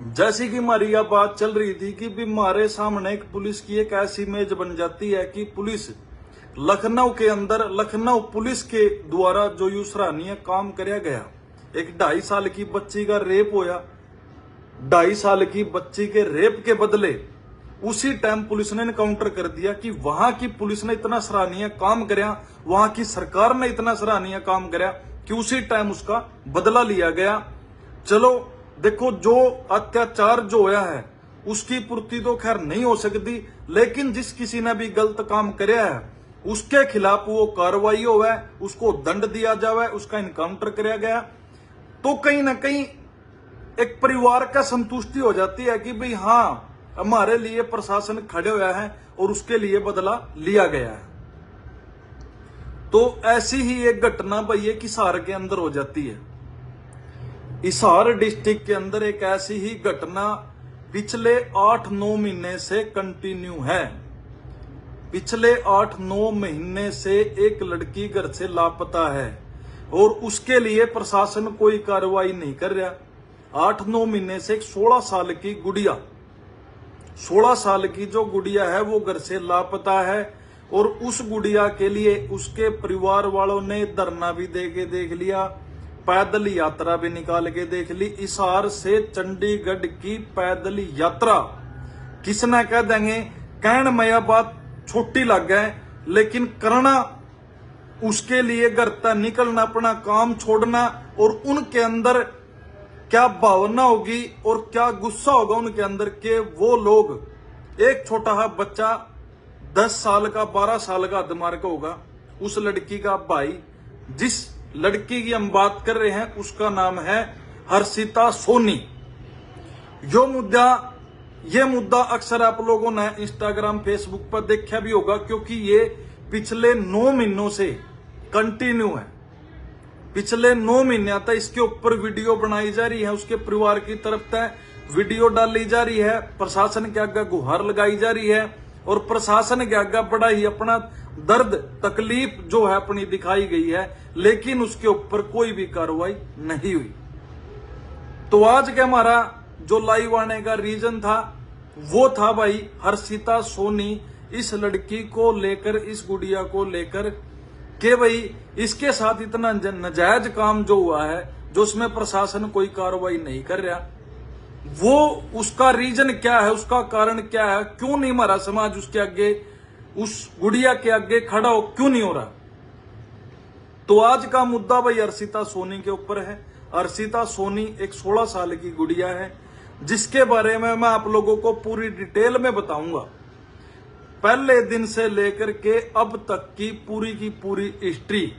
जैसी कि हमारी यह बात चल रही थी कि भी हमारे सामने एक पुलिस की एक ऐसी इमेज बन जाती है कि पुलिस लखनऊ के अंदर लखनऊ पुलिस के द्वारा जो यू सराहनीय काम कराया गया, एक 2.5 साल की बच्ची का रेप होया, 2.5 साल की बच्ची के रेप के बदले उसी टाइम पुलिस ने एनकाउंटर कर दिया कि वहां की पुलिस ने इतना सराहनीय काम कराया, वहां की सरकार ने इतना सराहनीय काम कराया कि उसी टाइम उसका बदला लिया गया। चलो देखो, जो अत्याचार जो होया है उसकी पूर्ति तो खैर नहीं हो सकती, लेकिन जिस किसी ने भी गलत काम कराया है उसके खिलाफ वो कार्रवाई होवे, उसको दंड दिया जावे, उसका इनकाउंटर कराया गया, तो कहीं ना कहीं एक परिवार का संतुष्टि हो जाती है कि भाई हाँ, हमारे लिए प्रशासन खड़े हुआ है और उसके लिए बदला लिया गया है। तो ऐसी ही एक घटना भाई एक हिसार के अंदर हो जाती है। हिसार डिस्ट्रिक्ट के अंदर एक ऐसी ही घटना पिछले 8-9 महीने से कंटिन्यू है। पिछले 8-9 महीने से एक लड़की घर से लापता है और उसके लिए प्रशासन कोई कार्रवाई नहीं कर रहा। 8-9 महीने से एक 16 साल की गुड़िया, 16 साल की जो गुड़िया है वो घर से लापता है और उस गुड़िया के लिए उसके परिवार वालों ने धरना भी दे के देख लिया, पैदल यात्रा भी निकाल के देख ली। हिसार से चंडीगढ़ की पैदल यात्रा किसने कह देंगे, कहन में यह बात छोटी लग गए, लेकिन करना उसके लिए घर तक निकलना, अपना काम छोड़ना, और उनके अंदर क्या भावना होगी और क्या गुस्सा होगा उनके अंदर के वो लोग, एक छोटा सा बच्चा 10 साल का 12 साल का दिमाग का होगा, उस लड़की का भाई, जिस लड़की की हम बात कर रहे हैं उसका नाम है हर्षिता सोनी। ये मुद्दा अक्सर आप लोगों ने इंस्टाग्राम फेसबुक पर देखा भी होगा, क्योंकि ये पिछले 9 महीनों से कंटिन्यू है। पिछले 9 महीने तक इसके ऊपर वीडियो बनाई जा रही है, उसके परिवार की तरफ से वीडियो डाली जा रही है, प्रशासन के आगे गुहार लगाई जा रही है और प्रशासन के आगे बड़ा ही अपना दर्द तकलीफ जो है अपनी दिखाई गई है, लेकिन उसके ऊपर कोई भी कार्रवाई नहीं हुई। तो आज के हमारा जो लाइव आने का रीजन था वो था भाई हर्षिता सोनी, इस लड़की को लेकर, इस गुड़िया को लेकर कि भाई इसके साथ इतना नाजायज काम जो हुआ है, जो उसमें प्रशासन कोई कार्रवाई नहीं कर रहा, वो उसका रीजन क्या है, उसका कारण क्या है, क्यों नहीं हमारा समाज उसके आगे, उस गुड़िया के आगे खड़ा हो क्यों नहीं हो रहा। तो आज का मुद्दा भाई हर्षिता सोनी के ऊपर है। हर्षिता सोनी एक 16 साल की गुड़िया है, जिसके बारे में मैं आप लोगों को पूरी डिटेल में बताऊंगा, पहले दिन से लेकर के अब तक की पूरी हिस्ट्री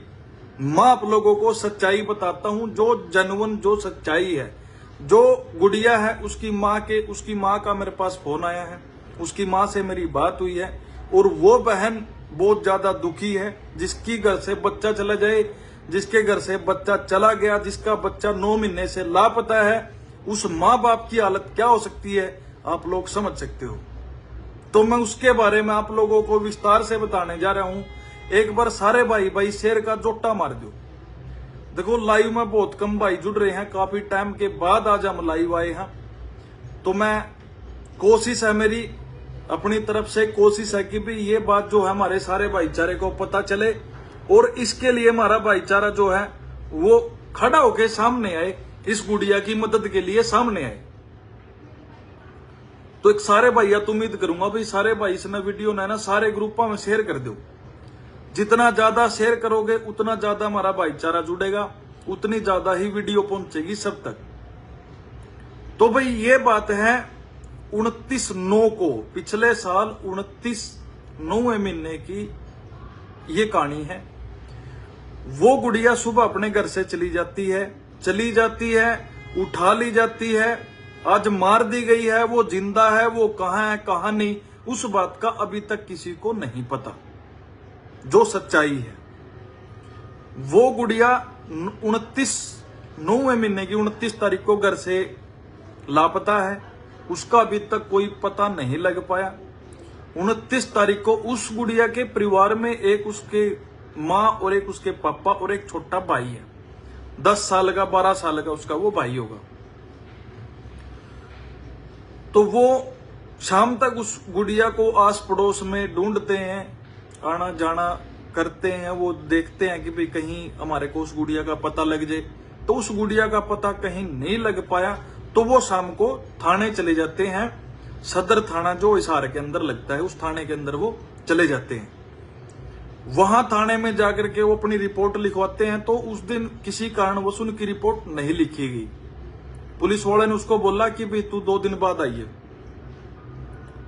मैं आप लोगों को सच्चाई बताता हूं, जो जेन्युइन जो सच्चाई है। जो गुड़िया है उसकी माँ का मेरे पास फोन आया है, उसकी माँ से मेरी बात हुई है और वो बहन बहुत ज्यादा दुखी है, जिसकी घर से बच्चा चला जाए, जिसके घर से बच्चा चला गया, जिसका बच्चा 9 महीने से लापता है, उस माँ बाप की हालत क्या हो सकती है आप लोग समझ सकते हो। तो मैं उसके बारे में आप लोगों को विस्तार से बताने जा रहा हूं। एक बार सारे भाई शेर का जोटा मार दो। देखो, लाइव में बहुत कम भाई जुड़ रहे हैं, काफी टाइम के बाद आज हम लाइव आए हैं, तो मैं कोशिश है, मेरी अपनी तरफ से कोशिश है कि भी ये बात जो है हमारे सारे भाईचारे को पता चले और इसके लिए हमारा भाईचारा जो है वो खड़ा होके सामने आए, इस गुड़िया की मदद के लिए सामने आए। तो एक सारे भाइया तो उम्मीद करूंगा भाई सारे भाई इसने वीडियो ना सारे ग्रुपों में शेयर कर दो। जितना ज्यादा शेयर करोगे उतना ज्यादा हमारा भाईचारा जुड़ेगा, उतनी ज्यादा ही वीडियो पहुंचेगी सब तक। तो भाई ये बात है 29/9 को, पिछले साल 29/9 महीने की ये कहानी है। वो गुड़िया सुबह अपने घर से चली जाती है, उठा ली जाती है, आज मार दी गई है, वो जिंदा है, वो कहां है कहां नहीं, उस बात का अभी तक किसी को नहीं पता। जो सच्चाई है, वो गुड़िया 29/9 महीने की 29 तारीख को घर से लापता है, उसका अभी तक कोई पता नहीं लग पाया। 29 तारीख को उस गुड़िया के परिवार में एक उसके माँ और एक उसके पापा और एक छोटा भाई है, 10 साल का 12 साल का उसका वो भाई होगा। तो वो शाम तक उस गुड़िया को आस पड़ोस में ढूंढते हैं, आना जाना करते हैं, वो देखते हैं कि भाई कहीं हमारे को उस गुड़िया का पता लग जाए। तो उस गुड़िया का पता कहीं नहीं लग पाया तो वो शाम को थाने चले जाते हैं। सदर थाना जो हिसार के अंदर लगता है उस थाने के अंदर वो चले जाते हैं। वहां थाने में जाकर के वो अपनी रिपोर्ट लिखवाते हैं। तो उस दिन किसी कारणवश उनकी रिपोर्ट नहीं लिखी गई। पुलिस वाले ने उसको बोला कि भाई तू 2 दिन बाद आइए।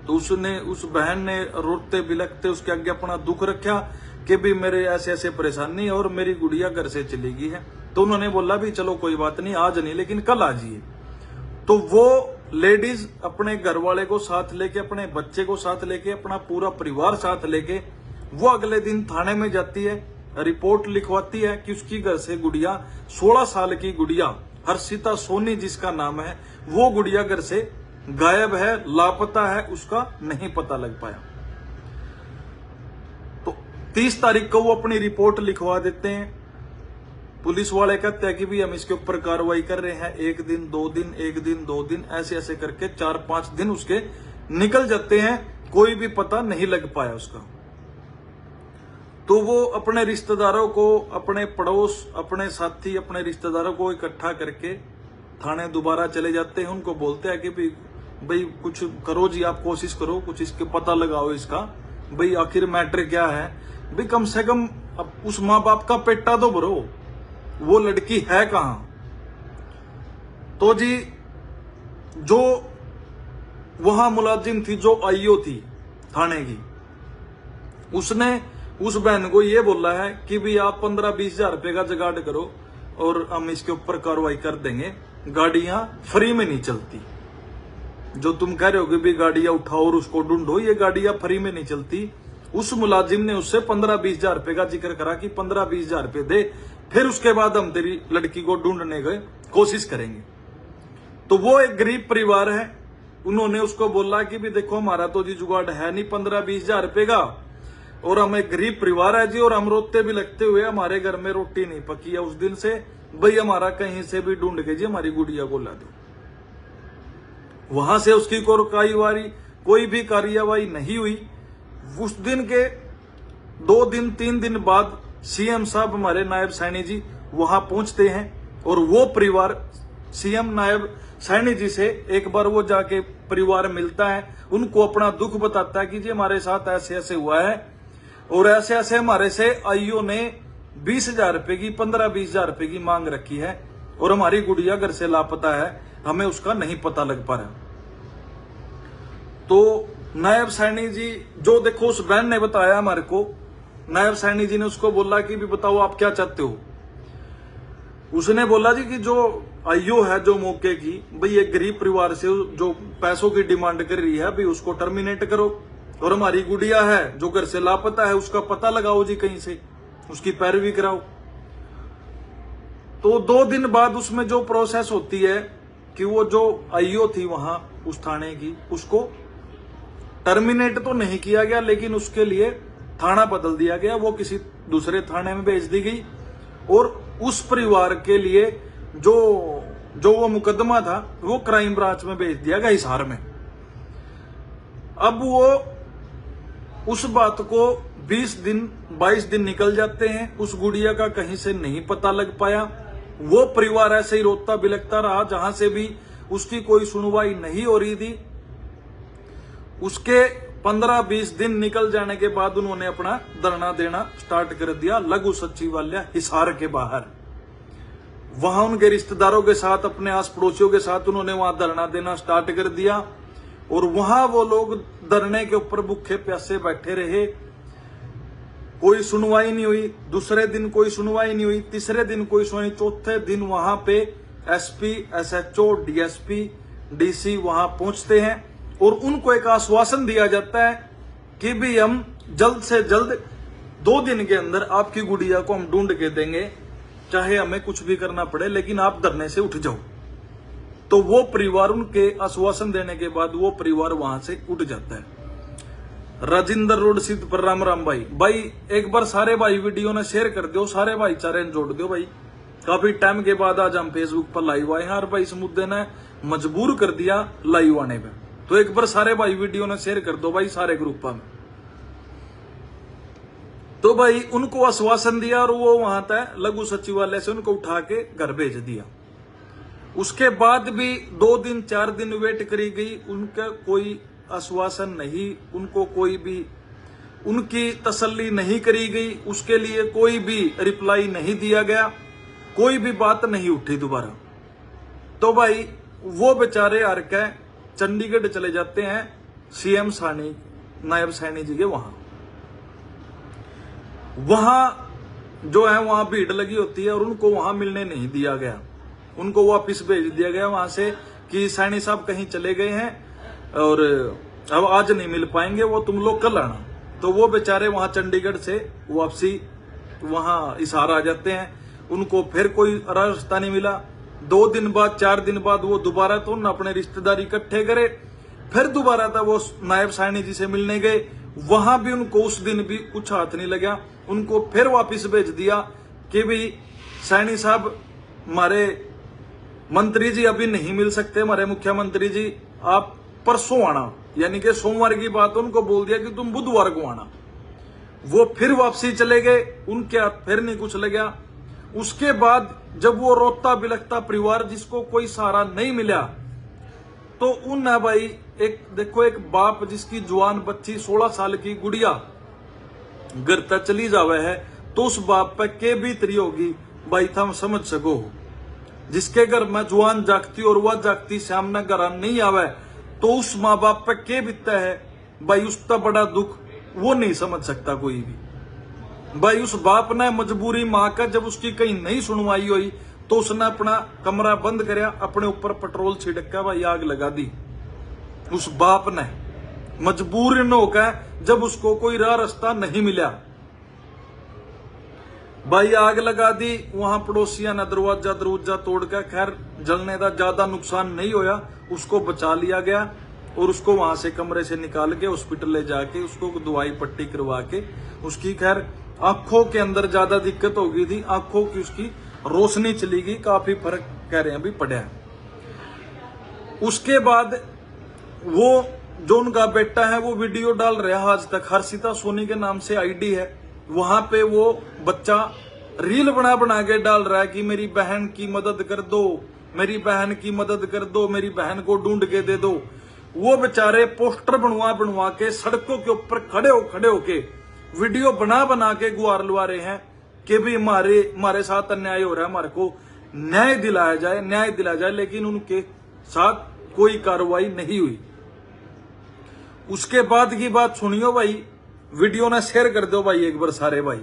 तो उसने, उस बहन ने रोते बिलखते उसके आगे अपना दुख रखा कि भी मेरे ऐसे ऐसे परेशानी है और मेरी गुड़िया घर से चली गई है। तो उन्होंने बोला भी चलो कोई बात नहीं, आज नहीं लेकिन कल आ जाइए। तो वो लेडीज अपने घर वाले को साथ लेके, अपने बच्चे को साथ लेके, अपना पूरा परिवार साथ लेके वो अगले दिन थाने में जाती है, रिपोर्ट लिखवाती है कि उसकी घर से गुड़िया, 16 साल की गुड़िया हर्षिता सोनी जिसका नाम है, वो गुड़िया घर से गायब है, लापता है, उसका नहीं पता लग पाया। तो 30 तारीख को वो अपनी रिपोर्ट लिखवा देते हैं। पुलिस वाले कहते हैं कि भी हम इसके ऊपर कार्रवाई कर रहे हैं। 1 दिन 2 दिन, 1 दिन 2 दिन, ऐसे ऐसे करके 4-5 दिन उसके निकल जाते हैं, कोई भी पता नहीं लग पाया उसका। तो वो अपने रिश्तेदारों को, अपने पड़ोस, अपने साथी, अपने रिश्तेदारों को इकट्ठा करके थाने दोबारा चले जाते हैं। उनको बोलते हैं कि भाई कुछ करो जी, आप कोशिश करो, कुछ इसके पता लगाओ इसका, भाई आखिर मैटर क्या है, भाई कम से कम उस माँ बाप का पेटा तो भरो, वो लड़की है कहां। तो जी जो वहां मुलाजिम थी, जो आईओ थी थाने की, उसने उस बहन को ये बोला है कि भी आप 15-20 हजार रुपए का जुगाड़ करो और हम इसके ऊपर कार्रवाई कर देंगे। गाड़ियां फ्री में नहीं चलती, जो तुम कह रहे हो कि भी गाड़ियां उठाओ और उसको ढूंढो, ये गाड़ियां फ्री में नहीं चलती। उस मुलाजिम ने उससे 15-20 हजार रुपए का जिक्र करा कि 15-20 हजार रुपए दे, फिर उसके बाद हम तेरी लड़की को ढूंढने की कोशिश करेंगे। तो वो एक गरीब परिवार है, उन्होंने उसको बोला कि भी देखो हमारा तो जी जुगाड़ है नहीं 15-20 हजार रुपए का, और हम एक गरीब परिवार है जी, और हम रोते भी लगते हुए हमारे घर में रोटी नहीं पकी है उस दिन से, भाई हमारा कहीं से भी ढूंढ के जी हमारी गुड़िया को ला दो। वहां से उसकी कोई भी कार्यवाही नहीं हुई। उस दिन के 2 दिन 3 दिन बाद सीएम साहब, हमारे नायब सैनी जी वहां पहुंचते हैं और वो परिवार सीएम नायब सैनी जी से एक बार वो जाके परिवार मिलता है, उनको अपना दुख बताता है कि जी हमारे साथ ऐसे ऐसे हुआ है और ऐसे ऐसे हमारे से आईओ ने 20 हजार रुपए की, 15-20 हजार रुपए की मांग रखी है और हमारी गुड़िया घर से लापता है, हमें उसका नहीं पता लग पा रहा। तो नायब सैनी जी, जो देखो उस बहन ने बताया हमारे को, नायब सैनी जी ने उसको बोला कि भी बताओ आप क्या चाहते हो। उसने बोला जी कि जो आईओ है जो मौके की, भाई एक गरीब परिवार से जो पैसों की डिमांड कर रही है, भाई उसको टर्मिनेट करो, और हमारी गुड़िया है जो घर से लापता है उसका पता लगाओ जी, कहीं से उसकी पैरवी कराओ। तो 2 दिन बाद उसमें जो प्रोसेस होती है कि वो जो आईओ थी वहां उस थाने की, उसको टर्मिनेट तो नहीं किया गया, लेकिन उसके लिए थाना बदल दिया गया, वो किसी दूसरे थाने में भेज दी गई और उस परिवार के लिए जो वो मुकदमा था वो क्राइम ब्रांच में भेज दिया गया हिसार में। अब वो उस बात को 20 दिन 22 दिन निकल जाते हैं, उस गुड़िया का कहीं से नहीं पता लग पाया। वो परिवार ऐसे ही रोता बिलखता रहा, जहां से भी उसकी कोई सुनवाई नहीं हो रही थी। उसके 15-20 दिन निकल जाने के बाद उन्होंने अपना धरना देना स्टार्ट कर दिया लघु सचिवालय हिसार के बाहर। वहां उनके रिश्तेदारों के साथ, अपने आस पड़ोसियों के साथ उन्होंने वहां धरना देना स्टार्ट कर दिया और वहां वो लोग धरने के ऊपर भूखे प्यासे बैठे रहे। कोई सुनवाई नहीं हुई, दूसरे दिन कोई सुनवाई नहीं हुई, तीसरे दिन कोई सुनवाई, चौथे दिन वहां पे एसपी, एसएचओ, डीएसपी, डीसी वहां पहुंचते हैं और उनको एक आश्वासन दिया जाता है कि भी हम जल्द से जल्द 2 दिन के अंदर आपकी गुड़िया को हम ढूंढ के देंगे, चाहे हमें कुछ भी करना पड़े, लेकिन आप धरने से उठ जाओ। तो वो परिवार, उनके आश्वासन देने के बाद वो परिवार वहां से उठ जाता है। राजेंद्र रोड स्थित पर राम भाई एक बार सारे भाई वीडियो ने शेयर कर दो, सारे भाईचारे ने जोड़ दो भाई। काफी टाइम के बाद आज हम फेसबुक पर लाइव आए हैं और भाई इस मुद्दे ने मजबूर कर दिया लाइव आने पे। तो एक बार सारे भाई वीडियो ने शेयर कर दो भाई सारे ग्रुप में। तो भाई उनको आश्वासन दिया और वो वहां तक लघु सचिवालय से उनको उठा के घर भेज दिया। उसके बाद भी 2 दिन 4 दिन वेट करी गई, उनका कोई आश्वासन नहीं, उनको कोई भी उनकी तसल्ली नहीं करी गई, उसके लिए कोई भी रिप्लाई नहीं दिया गया, कोई भी बात नहीं उठी दोबारा। तो भाई वो बेचारे हार के चंडीगढ़ चले जाते हैं सीएम साहनी, नायब सैनी जी के वहां जो है वहां भीड़ लगी होती है और उनको वहां मिलने नहीं दिया गया, उनको वापिस भेज दिया गया वहां से कि सैनी साहब कहीं चले गए हैं और अब आज नहीं मिल पाएंगे, वो तुम लोग कल आना। तो वो बेचारे वहां चंडीगढ़ से वापसी वहां हिसार आ जाते हैं, उनको फिर कोई रास्ता नहीं मिला। 2 दिन बाद 4 दिन बाद वो दोबारा तो अपने रिश्तेदार इकट्ठे करे, फिर दोबारा था वो नायब सैनी जी से मिलने गए, वहां भी उनको उस दिन भी कुछ हाथ नहीं लगा, उनको फिर वापस भेज दिया कि भाई सैनी साहब हमारे मंत्री जी अभी नहीं मिल सकते, हमारे मुख्यमंत्री जी आप परसों आना, यानी कि सोमवार की बात उनको बोल दिया कि तुम बुधवार को आना। वो फिर वापसी चले गए, उनके हाथ फिर नहीं कुछ लगा। उसके बाद जब वो रोता बिलखता परिवार जिसको कोई सहारा नहीं मिला, तो उन भाई एक देखो एक बाप जिसकी जवान बच्ची 16 साल की गुड़िया घर तक चली जावे है, तो उस बाप पे के बीतरी होगी भाई थम समझ सको। जिसके घर में जवान जागती और वह जागती सामने घर नहीं आवे, तो उस माँ बाप पे के बीतता है भाई, उसका बड़ा दुख वो नहीं समझ सकता कोई भी। भाई उस बाप ने मजबूरी माँ का जब उसकी कहीं नहीं सुनवाई हुई, तो उसने अपना कमरा बंद करया, अपने ऊपर पेट्रोल छिड़क के भाई आग लगा दी। उस बाप ने मजबूर न होकर जब उसको कोई राह रास्ता नहीं मिला, भाई आग लगा दी। वहां पड़ोसिया ने दरवाजा तोड़कर, खैर जलने का ज्यादा नुकसान नहीं होया, उसको बचा लिया गया और उसको वहां से कमरे से निकाल के हॉस्पिटल ले जाके उसको दवाई पट्टी करवा के उसकी खैर आंखों के अंदर ज्यादा दिक्कत हो गई थी, आंखों की उसकी रोशनी चली गई, काफी फर्क कह रहे हैं भी पड़ा है। उसके बाद वो जो उनका बेटा है वो वीडियो डाल रहा है आज तक, हर्षिता सोनी के नाम से आईडी है, वहां पे वो बच्चा रील बना बना के डाल रहा है कि मेरी बहन की मदद कर दो, मेरी बहन की मदद कर दो, मेरी बहन को ढूंढ के दे दो। वो बेचारे पोस्टर बनवा के सड़कों के ऊपर खड़े होके वीडियो बना बना के गुहार लुआ रहे हैं कि भी हमारे साथ अन्याय हो रहा है, हमारे को न्याय दिलाया जाए, लेकिन उनके साथ कोई कार्रवाई नहीं हुई। उसके बाद की बात सुनियो भाई, वीडियो ने शेयर कर दो भाई एक बार सारे भाई।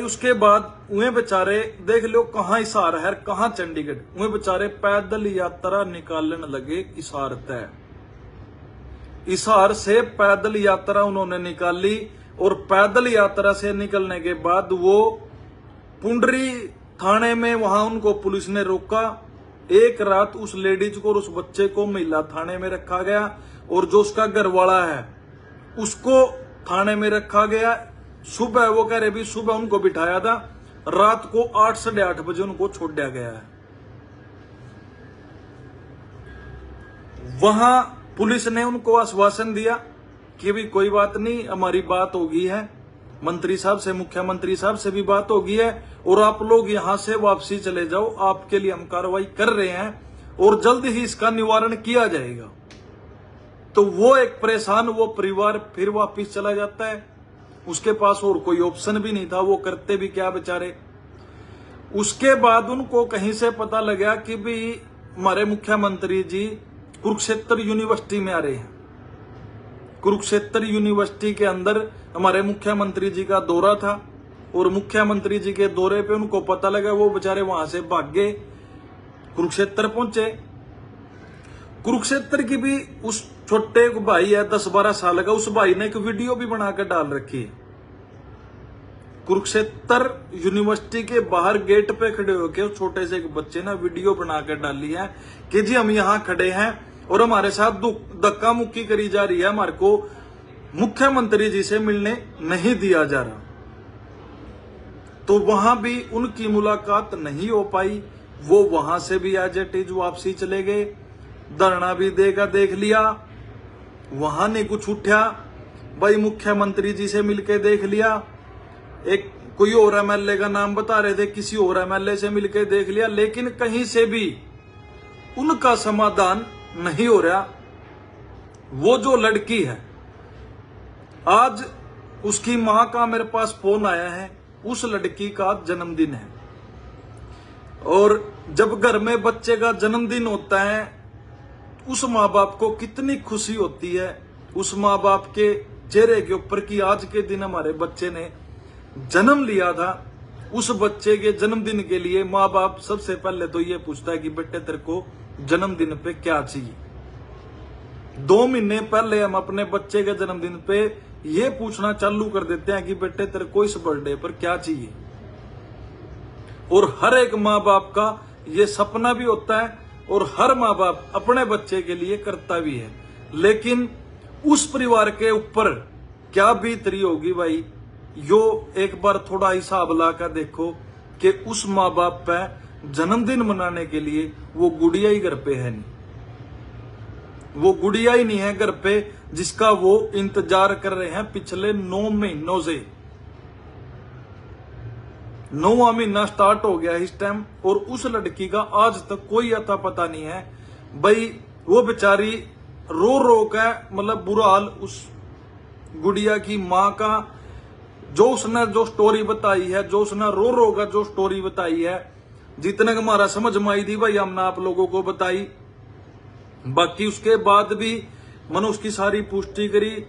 उसके बाद वे बेचारे देख लो कहां हिसार है, कहां चंडीगढ़, वे बेचारे पैदल यात्रा निकालने लगे हिसार तय। हिसार से पैदल यात्रा उन्होंने निकाली और पैदल यात्रा से निकलने के बाद वो पुंडरी थाने में वहां उनको पुलिस ने रोका। एक रात उस लेडीज को और उस बच्चे को महिला थाने में रखा गया और जो उसका घर वाला है उसको थाने में रखा गया। सुबह वो कह रहे भी सुबह उनको बिठाया था, रात को 8 साढ़े 8 बजे उनको छोड़ दिया गया है। वहां पुलिस ने उनको आश्वासन दिया कि भी कोई बात नहीं, हमारी बात हो गई है मंत्री साहब से, मुख्यमंत्री साहब से भी बात हो गई है और आप लोग यहां से वापसी चले जाओ, आपके लिए हम कार्रवाई कर रहे हैं और जल्द ही इसका निवारण किया जाएगा। तो वो एक परेशान वो परिवार फिर वापस चला जाता है, उसके पास और कोई ऑप्शन भी नहीं था, वो करते भी क्या बेचारे। उसके बाद उनको कहीं से पता लगा कि भी हमारे मुख्यमंत्री जी कुरुक्षेत्र यूनिवर्सिटी में आ रहे हैं। कुरुक्षेत्र यूनिवर्सिटी के अंदर हमारे मुख्यमंत्री जी का दौरा था और मुख्यमंत्री जी के दौरे पे उनको पता लगा, वो बेचारे वहां से भाग गए, कुरुक्षेत्र पहुंचे। कुरुक्षेत्र की भी उस छोटे भाई है 10-12 साल का, उस भाई ने एक वीडियो भी बनाकर डाल रखी है। कुरुक्षेत्र यूनिवर्सिटी के बाहर गेट पे खड़े होकर उस छोटे से एक बच्चे ने वीडियो बनाकर डाली है कि जी हम यहाँ खड़े हैं और हमारे साथ धक्का मुक्की करी जा रही है, हमारे को मुख्यमंत्री जी से मिलने नहीं दिया जा रहा। तो वहां भी उनकी मुलाकात नहीं हो पाई, वो वहां से भी एज इट इज वापसी चले गए। धरना भी देगा, देख लिया, वहां नहीं कुछ उठा। भाई मुख्यमंत्री जी से मिलके देख लिया, एक कोई और एमएलए का नाम बता रहे थे, किसी और एमएलए से मिलके देख लिया, लेकिन कहीं से भी उनका समाधान नहीं हो रहा। वो जो लड़की है, आज उसकी मां का मेरे पास फोन आया है, उस लड़की का जन्मदिन है। और जब घर में बच्चे का जन्मदिन होता है, उस माँ बाप को कितनी खुशी होती है, उस माँ बाप के चेहरे के ऊपर कि आज के दिन हमारे बच्चे ने जन्म लिया था। उस बच्चे के जन्मदिन के लिए माँ बाप सबसे पहले तो ये पूछता है कि बेटे तेरे को जन्मदिन पे क्या चाहिए। 2 महीने पहले हम अपने बच्चे के जन्मदिन पे ये पूछना चालू कर देते हैं कि बेटे तेरे को इस बर्थडे पर क्या चाहिए। और हर एक माँ बाप का ये सपना भी होता है और हर माँ बाप अपने बच्चे के लिए करता भी है। लेकिन उस परिवार के ऊपर क्या बीत रही होगी भाई, यो एक बार थोड़ा हिसाब लाकर देखो कि उस माँ बाप पे जन्मदिन मनाने के लिए वो गुड़िया ही घर पे है नहीं, वो गुड़िया ही नहीं है घर पे जिसका वो इंतजार कर रहे हैं पिछले 9 महीनों से। 9वां महीना स्टार्ट हो गया इस टाइम और उस लड़की का आज तक कोई अता पता नहीं है। भाई वो बेचारी रो रो का मतलब बुरा हाल उस गुड़िया की माँ का, जो उसने जो स्टोरी बताई है, जो उसने रो रो का जो स्टोरी बताई है, जितने का हमारा समझ में आई थी भाई हमने आप लोगों को बताई। बाकी उसके बाद भी मैंने उसकी सारी पुष्टि करी,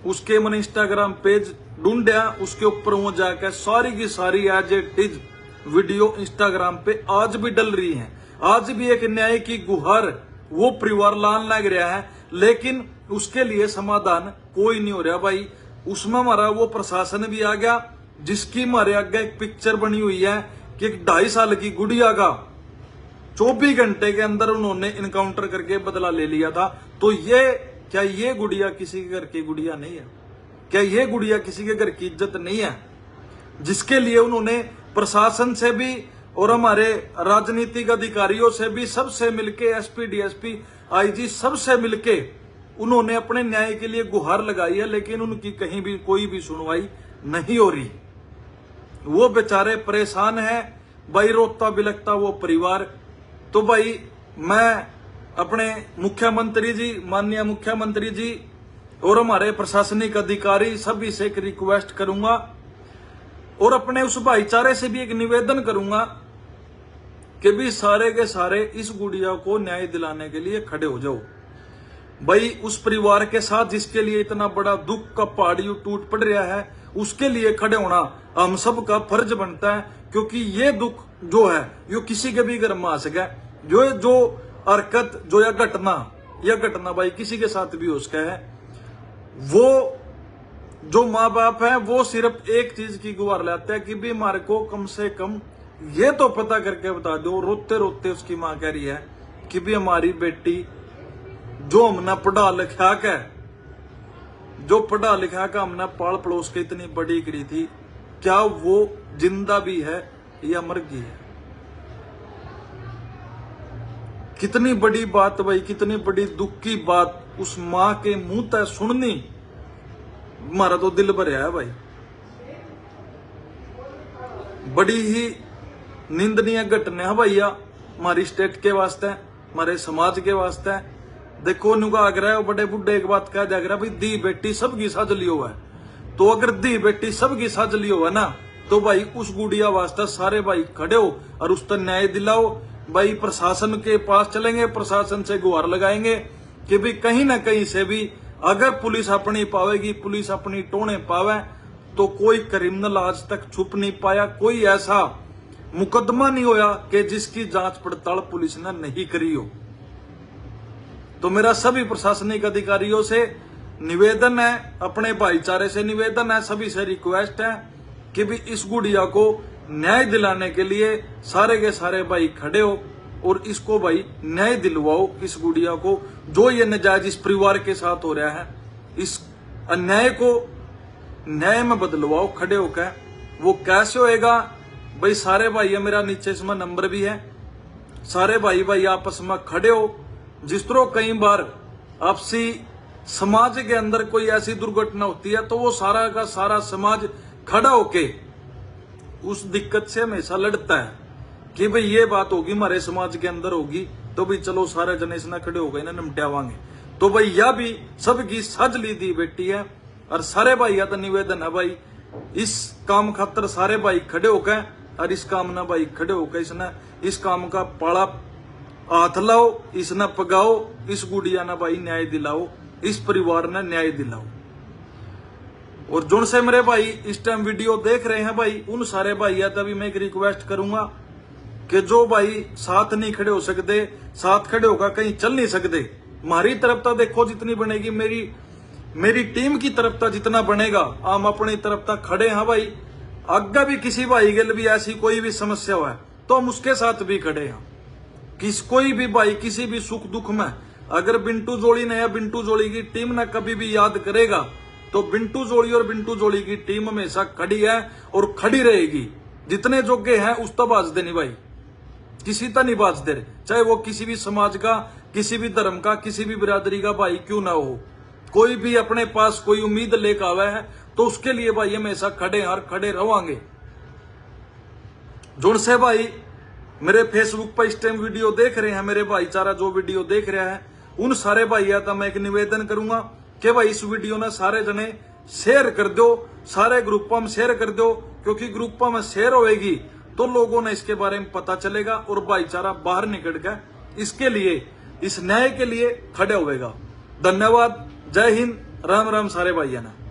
उसके मैंने इंस्टाग्राम पेज ढूंढा, उसके ऊपर वो जाकर सारी की सारी as it is video Instagram पे आज भी डल रही है। आज भी एक न्याय की गुहार वो परिवार लान लग रहा है, लेकिन उसके लिए समाधान कोई नहीं हो रहा भाई। उसमें हमारा वो प्रशासन भी आ गया जिसकी हमारे आगे एक पिक्चर बनी हुई है कि एक 2.5 साल की गुड़िया का 24 घंटे के अंदर उन्होंने इनकाउंटर करके बदला ले लिया था। तो ये क्या ये गुड़िया किसी के घर की गुड़िया नहीं है? क्या ये गुड़िया किसी के घर की इज्जत नहीं है? जिसके लिए उन्होंने प्रशासन से भी और हमारे राजनीतिक अधिकारियों से भी सबसे मिलके, एसपी डीएसपी आईजी सबसे मिलके उन्होंने अपने न्याय के लिए गुहार लगाई है, लेकिन उनकी कहीं भी कोई भी सुनवाई नहीं हो रही। वो बेचारे परेशान हैं भाई, रोता बिलखता वो परिवार। तो भाई मैं अपने मुख्यमंत्री जी, माननीय मुख्यमंत्री जी और हमारे प्रशासनिक अधिकारी सभी से एक रिक्वेस्ट करूंगा और अपने उस भाईचारे से भी एक निवेदन करूंगा कि भी सारे के सारे इस गुड़िया को न्याय दिलाने के लिए खड़े हो जाओ। भाई उस परिवार के साथ जिसके लिए इतना बड़ा दुख का पहाड़ टूट पड़ रहा है, उसके लिए खड़े होना हम सब का फर्ज बनता है, क्योंकि ये दुख जो है यो किसी के भी घर में आ सके। जो हरकत जो या घटना भाई किसी के साथ भी हो सके है। वो जो माँ बाप है वो सिर्फ एक चीज की गुहार लाते हैं कि भी हमारे को कम से कम ये तो पता करके बता दो। रोते रोते उसकी माँ कह रही है कि भी हमारी बेटी जो हमने पढ़ा लिखा का हमने पाल पड़ोस के इतनी बड़ी करी थी, क्या वो जिंदा भी है या मर गई है? कितनी बड़ी बात भाई, कितनी बड़ी दुख की बात उस माँ के मुंह तक सुननी, हमारा तो दिल भर है भाई। बड़ी ही निंदनीय घटना है भैया हमारी स्टेट के वास्ते, हमारे समाज के वास्ते। देखो नुका आग्रह बड़े बुढ़े एक बात कह जाएगा भाई, दी बेटी सबकी साझ लियो है। तो अगर दी बेटी सबकी साझ लियो है ना, तो भाई उस गुड़िया वास्ते सारे भाई खड़े हो और उस पर न्याय दिलाओ। भाई प्रशासन के पास चलेंगे, प्रशासन से गुहार लगाएंगे कि भी कहीं ना कहीं से भी अगर पुलिस अपनी पावेगी, पुलिस अपनी टोने पावे, तो कोई क्रिमिनल आज तक छुप नहीं पाया, कोई ऐसा मुकदमा नहीं होया कि जिसकी जांच पड़ताल पुलिस ने नहीं करी हो। तो मेरा सभी प्रशासनिक अधिकारियों से निवेदन है, अपने भाईचारे से निवेदन है, सभी से रिक्वेस्ट है कि भी इस गुड़िया को न्याय दिलाने के लिए सारे के सारे भाई खड़े हो और इसको भाई न्याय दिलवाओ। इस गुड़िया को जो ये नजायज इस परिवार के साथ हो रहा है, इस अन्याय को न्याय में बदलवाओ खड़े होकर। वो कैसे होएगा भाई? सारे भाई है, मेरा नीचे इसमें नंबर भी है, सारे भाई आपस में खड़े हो, जिस तरह कई बार आपसी समाज के अंदर कोई ऐसी दुर्घटना होती है तो वो सारा का सारा समाज खड़ा होके उस दिक्कत से हमेशा लड़ता है कि भाई ये बात होगी हमारे समाज के अंदर होगी तो भाई चलो सारे जने इसना खड़े हो गए ना निपटावांगे। तो भाई यह भी सबकी सज ली दी बेटी है और सारे भाई या तो निवेदन है भाई इस काम खातर सारे भाई खड़े होकर और इस काम ना भाई खड़े होकर इसने इस काम का पाला हाथ लाओ, इसने पगाओ, इस गुड़िया ना भाई न्याय दिलाओ, इस परिवार ने न्याय दिलाओ। और जो से मेरे भाई इस टाइम वीडियो देख रहे हैं भाई उन सारे भाई या तभी मैं एक रिक्वेस्ट करूंगा कि जो भाई साथ नहीं खड़े हो सकते, साथ खड़े होकर कहीं चल नहीं सकते, हमारी तरफ तो देखो जितनी बनेगी मेरी टीम की तरफ तक जितना बनेगा हम अपनी तरफ तक खड़े हैं भाई। आगे भी किसी भाई के लिए भी ऐसी कोई भी समस्या हो तो हम उसके साथ भी खड़े हैं। कोई भी भाई किसी भी सुख दुख में अगर बिंटू जोड़ी ने या बिंटू जोड़ी की टीम ने कभी भी याद करेगा तो बिंटू जोड़ी और बिंटू जोड़ी की टीम हमेशा खड़ी है और खड़ी रहेगी। जितने जोगे हैं उस तो बाज देनी भाई, किसी तो नहीं बाज दे, चाहे वो किसी भी समाज का, किसी भी धर्म का, किसी भी बिरादरी का भाई क्यों ना हो। कोई भी अपने पास कोई उम्मीद लेकर आवा है तो उसके लिए भाई हमेशा खड़े हैं और खड़े रहोगे। जुड़ से भाई मेरे फेसबुक पर इस टाइम वीडियो देख रहे हैं, मेरे भाईचारा जो वीडियो देख रहा है उन सारे भाइयों का मैं एक निवेदन करूंगा कि भाई इस वीडियो ने सारे जने शेयर कर दो, सारे ग्रुपों में शेयर कर दो, क्योंकि ग्रुपों में शेयर होएगी तो लोगों ने इसके बारे में पता चलेगा और भाईचारा बाहर निकल गया इसके लिए, इस न्याय के लिए खड़े होएगा। धन्यवाद, जय हिंद, राम राम सारे भाइयों ने।